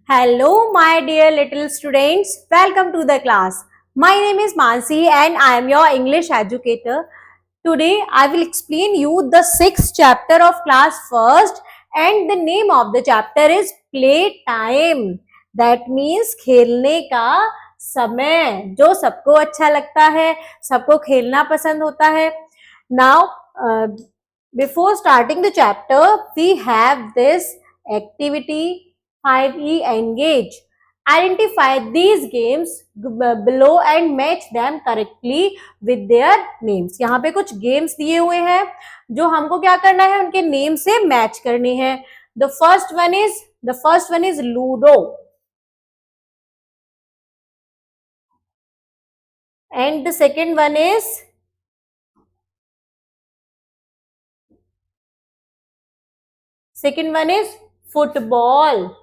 Hello, my dear little students. Welcome to the class. My name is Mansi and I am your English educator. Today, I will explain you the sixth chapter of class first, and the name of the chapter is play time. That means खेलने का समय, जो सबको अच्छा लगता है, सबको खेलना पसंद होता है. Now, before starting the chapter, we have this activity 5E engage. Identify these games below and match them correctly with their names. यहाँ पे कुछ गेम्स दिए हुए हैं जो हमको क्या करना है, उनके नेम से मैच करने हैं. The first one is Ludo, and the second one is football.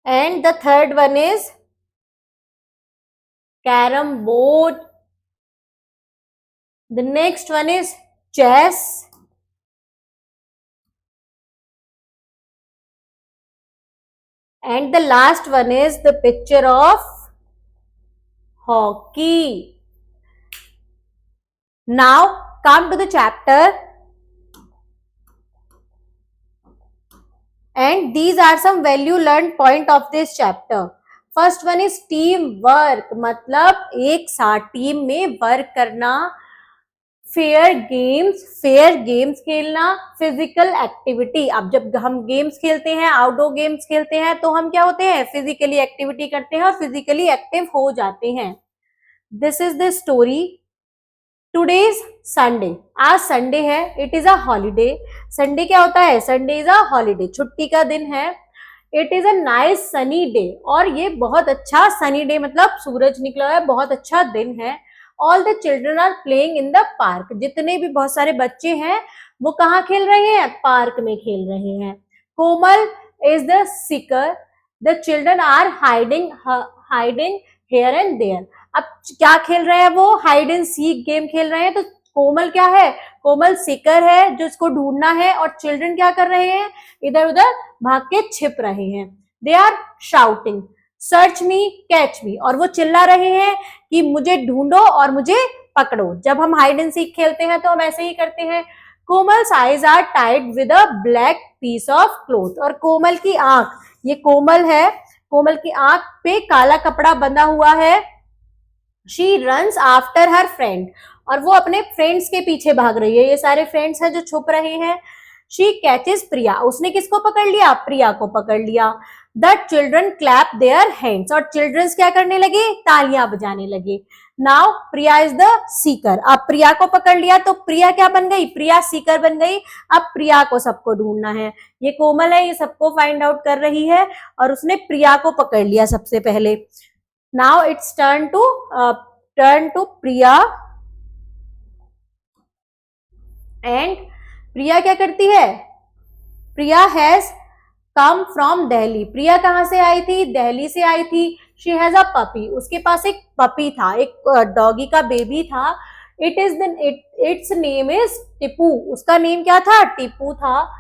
And the third one is carom board. The next one is chess. And the last one is the picture of hockey. Now come to the chapter. And these are some value learned point of this chapter. First one is team work, मतलब एक साथ team में work करना. Fair games खेलना. Physical activity, अब जब हम games खेलते हैं, आउटडोर गेम्स खेलते हैं, तो हम क्या होते हैं, फिजिकली एक्टिविटी करते हैं और फिजिकली एक्टिव हो जाते हैं. This is the story. Today is Sunday, आज संडे है. It is a holiday. Sunday क्या होता है, संडे इज अ हॉलीडे, छुट्टी का दिन है. It is a nice sunny day, और ये बहुत अच्छा सनी डे मतलब सूरज निकला है, बहुत अच्छा दिन है. All the children are playing in the park, जितने भी बहुत सारे बच्चे हैं वो कहाँ खेल रहे हैं, पार्क में खेल रहे हैं. Komal is the seeker. The children are hiding here and there. अब क्या खेल रहे हैं वो, हाइड एंड सीक गेम खेल रहे हैं. तो कोमल क्या है, कोमल सीकर है जो इसको ढूंढना है, और चिल्ड्रन क्या कर रहे हैं, इधर उधर भाग के छिप रहे हैं. They are shouting search me catch me, और वो चिल्ला रहे हैं कि मुझे ढूंढो और मुझे पकड़ो. जब हम हाइड एंड सीक खेलते हैं तो हम ऐसे ही करते हैं. Komal's eyes are tied with a black piece of cloth, और कोमल की आंख, ये कोमल है, कोमल की आंख पे काला कपड़ा बंधा हुआ है. She runs after her friend, और वो अपने फ्रेंड्स के पीछे भाग रही है. ये सारे फ्रेंड्स हैं जो छुप रहे हैं. शी कैचेस प्रिया, उसने किसको पकड़ लिया, प्रिया को पकड़ लिया. The children clap their hands, और चिल्ड्रंस क्या करने लगे, तालियां बजाने लगे. Now Priya is the Sikar. अब प्रिया को पकड़ लिया तो प्रिया क्या बन गई, प्रिया सीकर बन गई. अब प्रिया को सबको ढूंढना है. ये कोमल है, ये सबको फाइंड आउट कर रही है, और उसने प्रिया को पकड़ लिया सबसे पहले. Now it's turn to Priya, and प्रिया क्या करती है, प्रिया हैज कम फ्रॉम दिल्ली. प्रिया कहाँ से आई थी, दिल्ली से आई थी. शी हैज अ पपी, उसके पास एक पपी था, एक डॉगी का बेबी था. इट्स नेम इज टीपू, उसका नेम क्या था, टीपू था.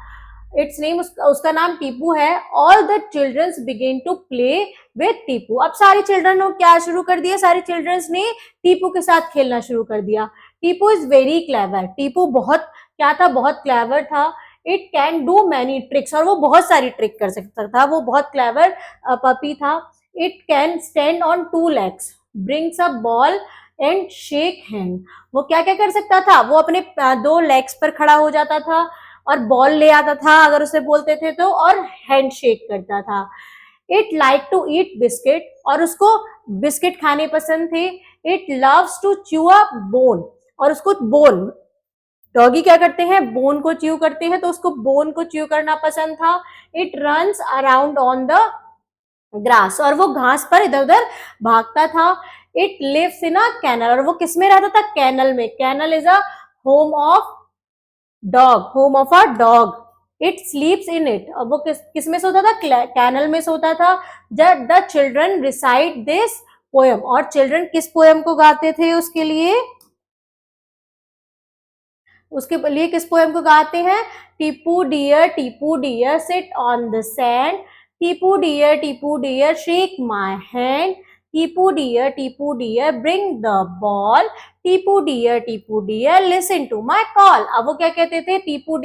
इट्स नेम, उसका नाम टीपू है. All the childrens begin to play with Tipu. अब सारे चिल्ड्रन ने क्या शुरू कर दिया, सारे चिल्ड्रंस ने टीपू के साथ खेलना शुरू कर दिया. Tipu is very clever, Tipu बहुत क्या था, बहुत क्लेवर था. It can do many tricks, और वो बहुत सारी ट्रिक कर सकता था, वो बहुत क्लेवर पपी था. It can stand on 2 legs, brings a ball and shake hand. वो क्या क्या कर सकता था, वो अपने 2 legs पर खड़ा हो जाता था और बॉल ले आता था अगर उसे बोलते थे तो, और हैंड शेक करता था. It like to eat biscuit, और उसको बिस्किट खाने पसंद थे. It loves to chew a bone, और उसको बोन, डॉगी क्या करते हैं, बोन को च्यू करते हैं, तो उसको बोन को च्यू करना पसंद था. It runs around on the grass, और वो घास पर इधर उधर भागता था. It lives in a kennel, और वो किस में रहता था, कैनल में. Kennel is a home of dog, home of a dog. It sleeps in it, और वो किस में सोता था, कैनल में सोता था. The children recite this poem, और चिल्ड्रन किस पोएम को गाते थे उसके लिए, उसके लिए किस पोएम को गाते हैं? Tipu dear sit on the sand, Tipu dear shake my hand, Tipu dear bring the ball, Tipu dear listen to my call. अब वो क्या कहते थे? Tipu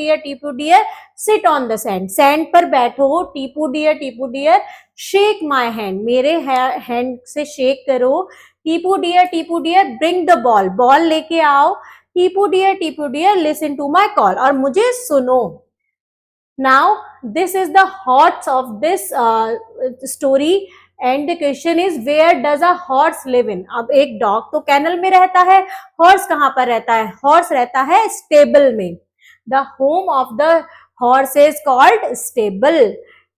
dear sit on the sand, sand पर बैठो, Tipu dear shake my hand, मेरे हैंड से शेक करो, Tipu dear bring the ball, ball लेके आओ, Tipu dear listen to my call, और मुझे सुनो। Now this is the horse of this story and the question is where does a horse live in. अब एक डॉग तो कैनल में रहता है, हॉर्स कहां पर रहता है? हॉर्स रहता है स्टेबल में। The home of the horse is called stable.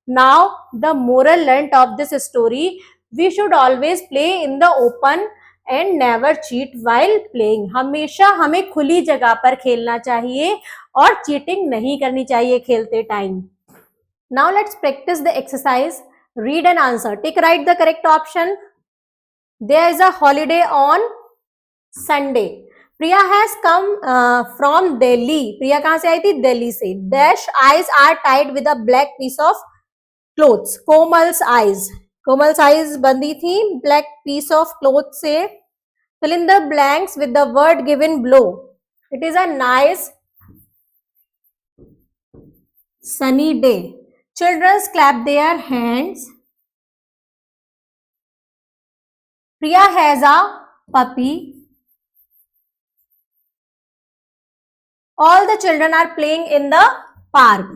Now the moral learned of this story, we should always play in the open and never cheat while playing. हमेशा हमें खुली जगह पर खेलना चाहिए और चीटिंग नहीं करनी चाहिए खेलते time. Now let's practice the exercise, read and answer, tick right the correct option. There is a holiday on Sunday, Priya has come from Delhi, Priya कहां से आई थी? दिल्ली से। Dash eyes are tied with a black piece of cloths, Komal's eyes बंधी थी black piece of cloth से। fill in the blanks with the word given below. It is a nice sunny day. Children clap their hands. Priya has a puppy. All the children are playing in the park.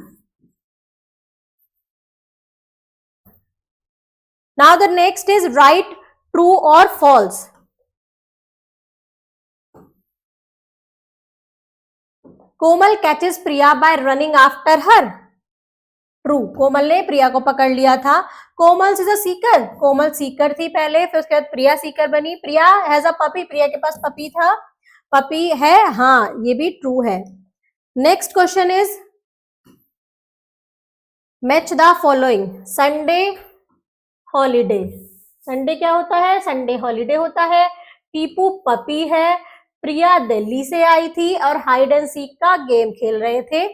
Now the next is write true or false. Komal catches Priya by running after her, true, Komal ने प्रिया को पकड़ लिया था। Komal is a seeker, Komal seeker थी पहले, फिर उसके बाद प्रिया सीकर बनी। प्रिया हैज अ पपी, प्रिया के पास पपी था, पपी है, हाँ ये भी ट्रू है। Next question is match the following, Sunday holiday, Sunday क्या होता है? संडे हॉलीडे होता है। टीपू पपी है, प्रिया दिल्ली से आई थी और हाइड एंड सीक का गेम खेल रहे थे।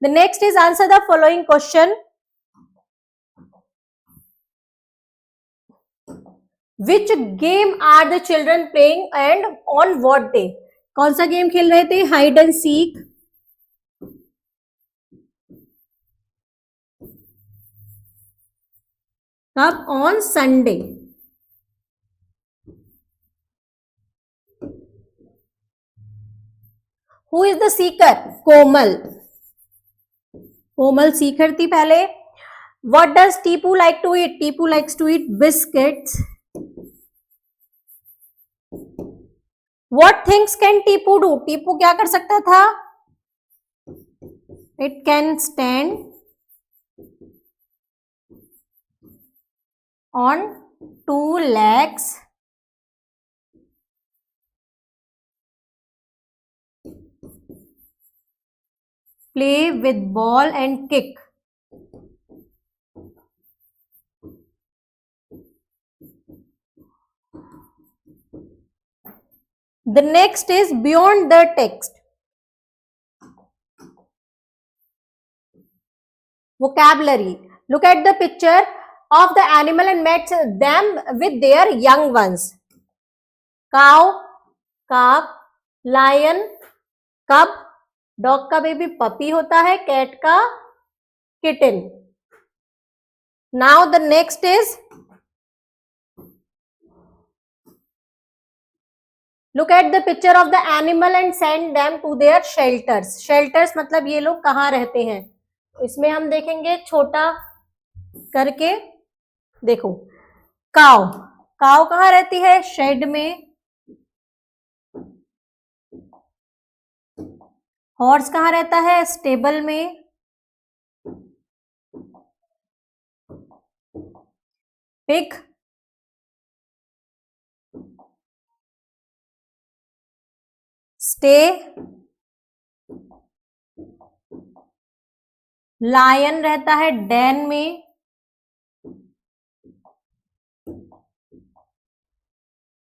The next is answer the following question, which game are the children playing and on what day, कौन सा गेम खेल रहे थे? Hide and seek. कब? On Sunday. Who is the seeker? Komal, Komal seeker थी पहले। What does Tipu like to eat? Tipu likes to eat biscuits. What things can Tipu do? Tipu क्या कर सकता था? It can stand on 2 legs, play with ball and kick. The next is beyond the text. Vocabulary. Look at the picture of the animal and match them with their young ones. Cow, calf, lion, cub, dog का baby puppy होता है, cat का kitten. Now the next is look at the picture of the animal and send them to their shelters. Shelters मतलब ये लोग कहाँ रहते हैं, इसमें हम देखेंगे छोटा करके। देखो काव, काव कहाँ रहती है? शेड में। हॉर्स कहाँ रहता है? स्टेबल में। Pig, stay. लायन रहता है डेन में।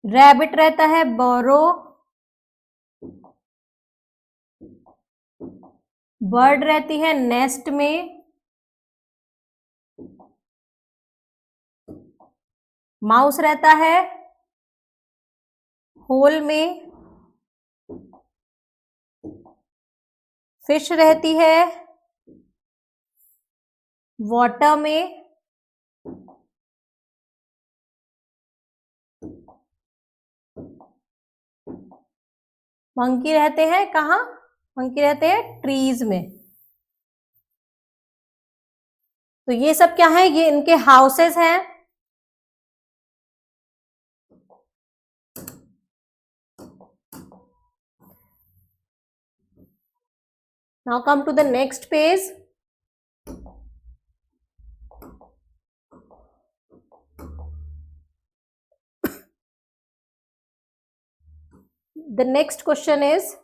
रैबिट रहता है बोरो। बर्ड रहती है नेस्ट में, माउस रहता है होल में, फिश रहती है वाटर में, मंकी रहते हैं कहाँ? मंकी रहते हैं ट्रीज में। तो ये सब क्या है? ये इनके हाउसेस हैं। Now come to the next page. The next question is,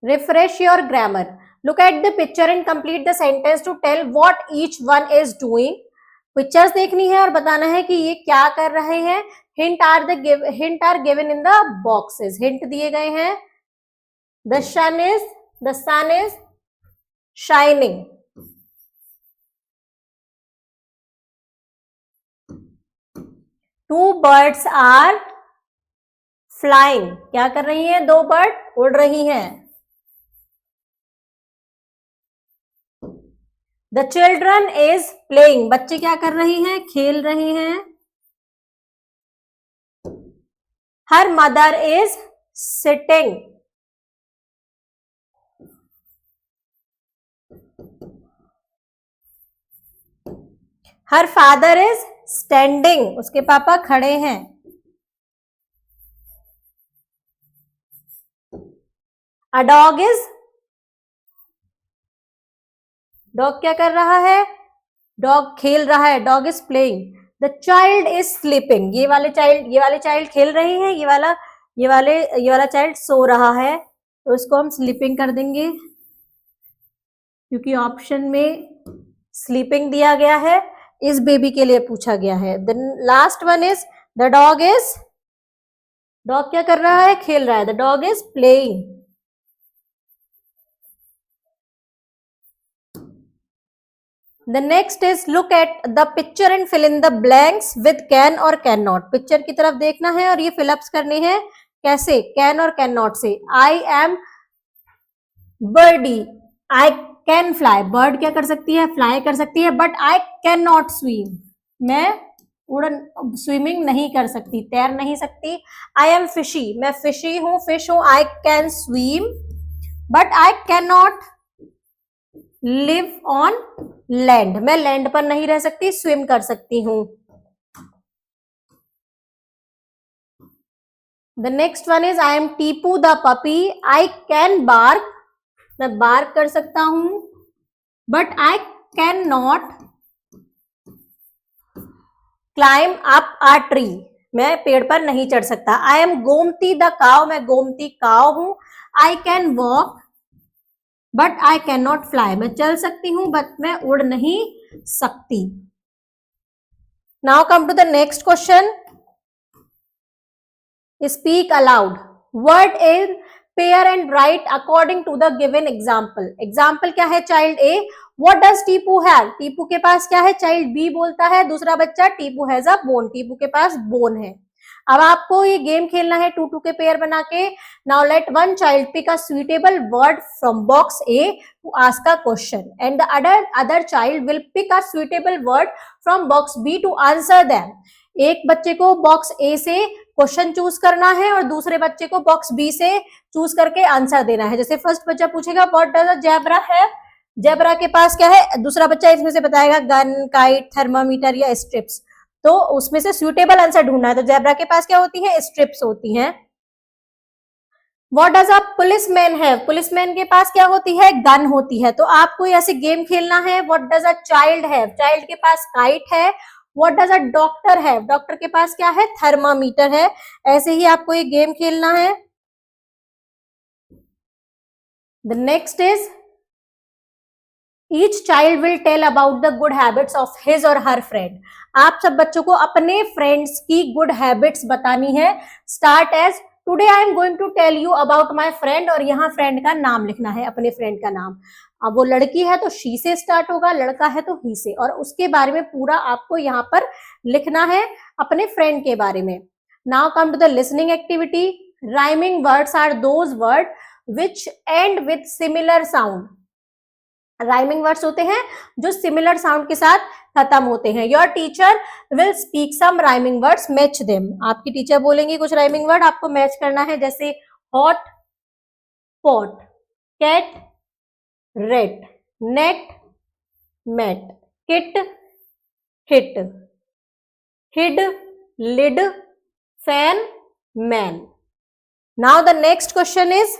refresh your grammar. Look at the picture and complete the sentence to tell what each one is doing. Pictures देखनी है और बताना है कि ये क्या कर रहे हैं। Hint are given in the boxes. Hint दिए गए हैं। The sun is shining. Two birds are flying. क्या कर रही हैं? दो बर्ड उड़ रही हैं। The children is playing. बच्चे क्या कर रही हैं? खेल रहे हैं। Her mother is sitting. Her father is standing. उसके पापा खड़े हैं। अ डॉग क्या कर रहा है? डॉग खेल रहा है। Dog is playing. The child is sleeping. ये वाले चाइल्ड खेल रहे हैं। ये वाला चाइल्ड सो रहा है। तो इसको हम स्लीपिंग कर देंगे क्योंकि ऑप्शन में स्लीपिंग दिया गया है। इस बेबी के लिए पूछा गया है। The last one is the dog क्या कर रहा है? खेल रहा है। The dog is playing. The next is look at the picture and fill in the blanks with can or cannot. Picture की तरफ देखना है और ये फिलअप्स करने हैं। कैसे? can और cannot से। I am birdie. I can fly. bird क्या कर सकती है? fly कर सकती है। but I cannot swim. मैं स्विमिंग नहीं कर सकती, तैर नहीं सकती। I am fishy. मैं fishy हूँ, fish हूँ। I can swim but I cannot live on land. मैं लैंड पर नहीं रह सकती, स्विम कर सकती हूं। The next one is I am Tipu the puppy. I can bark. मैं बार्क कर सकता हूं but I can not climb up a tree. मैं पेड़ पर नहीं चढ़ सकता। आई एम गोमती द काव। मैं गोमती काव हूं। I can walk but I can not fly. मैं चल सकती हूं बट मैं उड़ नहीं सकती। Now come to the next question. Speak aloud. Word in pair and write according to the given example. Example क्या है? Child A what does Tipu have. Tipu के पास क्या है? चाइल्ड बी बोलता है दूसरा बच्चा Tipu has a bone. Tipu के पास बोन है। अब आपको ये गेम खेलना है 2-2 के पेयर बना के। Now let one child pick a suitable word from box A to ask a question and the other child will pick a suitable word from box B to answer them. एक बच्चे को box ए से question choose करना है और दूसरे बच्चे को बॉक्स बी से चूज करके आंसर देना है। जैसे फर्स्ट बच्चा पूछेगा व्हाट डज अ ज़ेब्रा है। ज़ेब्रा के पास क्या है? दूसरा बच्चा इसमें से बताएगा गन, काइट, थर्मामीटर या स्ट्रिप्स। तो उसमें से सुइटेबल आंसर ढूंढना है। तो ज़ेब्रा के पास क्या होती है? स्ट्रिप्स होती हैं। What does a policeman have. Policeman के पास क्या होती है? गन होती है। तो आपको ऐसे गेम खेलना है। What does a child have. Child के पास काइट है। What does a doctor have. Doctor के पास क्या है? थर्मामीटर है। ऐसे ही आपको ये गेम खेलना है। The next is each child will tell about the good habits of his और हर फ्रेंड। आप सब बच्चों को अपने फ्रेंड्स की गुड हैबिट्स बतानी है। Start as today I am going to tell you about my friend, और यहाँ फ्रेंड का नाम लिखना है, अपने फ्रेंड का नाम। अब वो लड़की है तो शी से स्टार्ट होगा, लड़का है तो ही से, और उसके बारे में पूरा आपको यहाँ पर लिखना है अपने फ्रेंड के बारे में। Now come to the listening activity. Rhyming words are those word which end with similar sound. Rhyming words होते हैं जो सिमिलर साउंड के साथ खत्म होते हैं। Your teacher will speak some rhyming words, match them. आपकी टीचर बोलेंगे कुछ राइमिंग वर्ड, आपको मैच करना है, जैसे hot, pot, cat, rat, net, met, kit, hit, hid, lid, fan, man. Now the next question is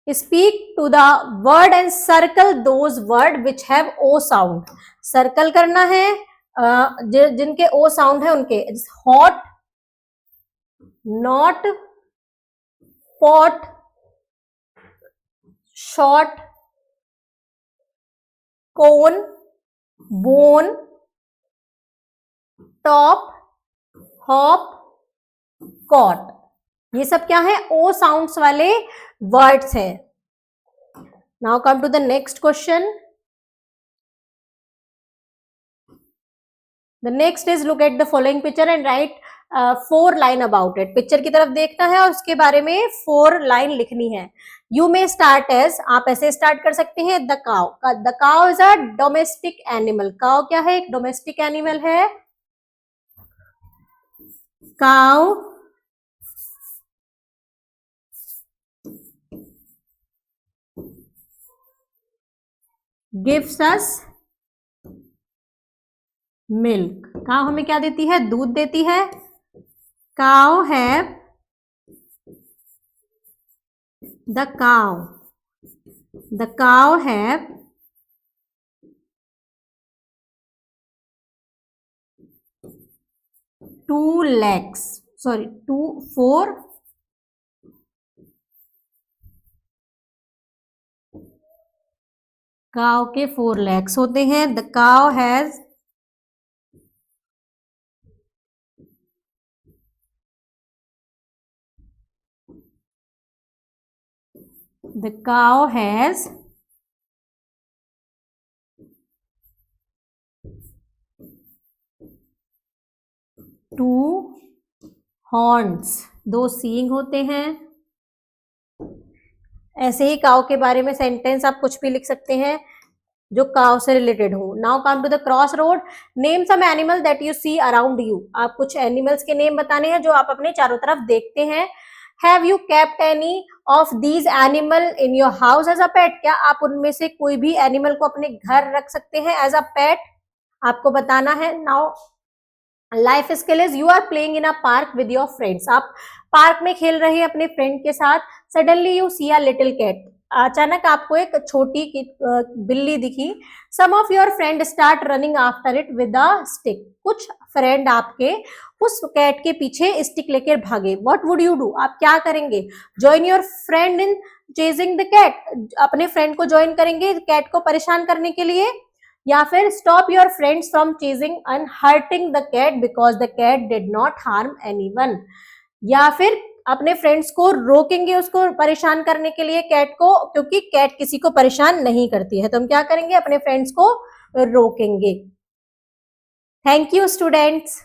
speak to the word and circle those word which have o sound। Circle करना है जिनके o sound है उनके। Hot, not, pot, short, cone, bone, top, hop, cot. ये सब क्या है? O sounds वाले वर्ड्स हैं। Now come to the next question. The next is look at the following picture and write 4 line about it. Picture की तरफ देखना है और उसके बारे में 4 लाइन लिखनी है। यू मे स्टार्ट एज, आप ऐसे स्टार्ट कर सकते हैं, the cow. The cow is a domestic animal. Cow क्या है? एक डोमेस्टिक एनिमल है। Cow gives us milk। Cow हमें क्या देती है? दूध देती है। Cow have, the cow have 2 legs, sorry 4 cow के 4 legs होते हैं। The cow has to horns, 2 सींग होते हैं। ऐसे ही काउ के बारे में सेंटेंस आप कुछ भी लिख सकते हैं जो काउ से रिलेटेड हो। Now come to the cross road. Name some animal that you see around you. आप कुछ एनिमल्स के नेम बताने हैं जो आप अपने चारों तरफ देखते हैं। Have you kept any of these animal in your house as a pet. क्या आप उनमें से कोई भी एनिमल को अपने घर रख सकते हैं एज अ पेट? आपको बताना है। Now life skill is you are playing in a park with your friends. आप पार्क में खेल रहे हैं अपने फ्रेंड के साथ। Suddenly you see a little cat. अचानक आपको एक छोटी बिल्ली दिखी। Some of your friend start running after it with a stick. कुछ फ्रेंड आपके उस कैट के पीछे स्टिक लेकर भागे। What would you do? आप क्या करेंगे? Join your friend in chasing the cat. अपने फ्रेंड को ज्वाइन करेंगे कैट को परेशान करने के लिए। या फिर stop your friends from chasing and hurting the cat because the cat did not harm anyone. या फिर अपने फ्रेंड्स को रोकेंगे उसको परेशान करने के लिए कैट को, क्योंकि कैट किसी को परेशान नहीं करती है। तो हम क्या करेंगे? अपने फ्रेंड्स को रोकेंगे। Thank you students.